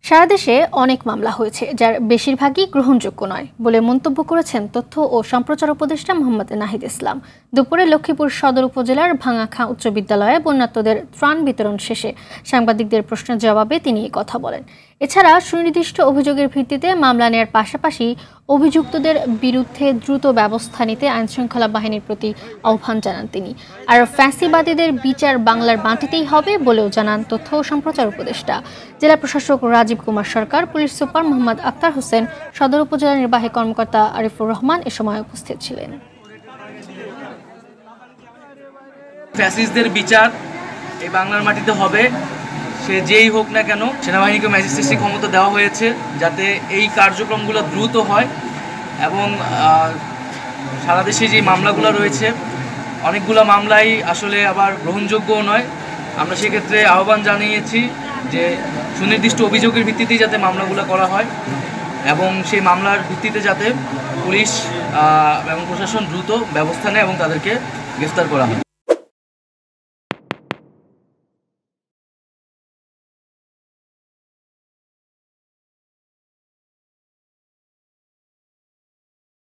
সারা দেশে অনেক মামলা হয়েছে, যার বেশিরভাগই গ্রহণযোগ্য নয় বলে মন্তব্য করেছেন তথ্য ও সম্প্রচার উপদেষ্টা মোহাম্মদ নাহিদ ইসলাম। দুপুরে লক্ষ্মীপুর সদর উপজেলার ভাঙাখাঁ উচ্চ বিদ্যালয়ে বন্যার্তদের ত্রাণ বিতরণ শেষে সাংবাদিকদের প্রশ্নের জবাবে তিনি এই কথা বলেন। এছাড়া সুনির্দিষ্ট অভিযোগের ভিত্তিতে মামলা নেওয়ার পাশাপাশি অভিযুক্তদের বিরুদ্ধে দ্রুত ব্যবস্থা নিতে আইনশৃঙ্খলা বাহিনীর প্রতি আহ্বান জানান তিনি। আর ফ্যাসিবাদীদের বিচার বাংলার মাটিতেই হবে বলেও জানান তথ্য ও সম্প্রচার উপদেষ্টা। জেলা প্রশাসক রাজীব কুমার সরকার, পুলিশ সুপার মোহাম্মদ আক্তার হোসেন, সদর উপজেলা নির্বাহী কর্মকর্তা আরিফুর রহমান এ সময় উপস্থিত ছিলেন। ফ্যাসিস্টদের বিচার এই বাংলার মাটিতে হবে, সে যেই হোক না কেন। সেনাবাহিনীকে ম্যাজিস্ট্রেসি ক্ষমতা দেওয়া হয়েছে যাতে এই কার্যক্রমগুলো দ্রুত হয় এবং সারা দেশে যে মামলাগুলো রয়েছে অনেকগুলো মামলাই আসলে আবার গ্রহণযোগ্যও নয়। আমরা সেক্ষেত্রে আহ্বান জানিয়েছি যে সুনির্দিষ্ট অভিযোগের ভিত্তিতেই যাতে মামলাগুলো করা হয় এবং সেই মামলার ভিত্তিতে যাতে পুলিশ এবং প্রশাসন দ্রুত ব্যবস্থা নেয় এবং তাদেরকে গ্রেফতার করা হয়।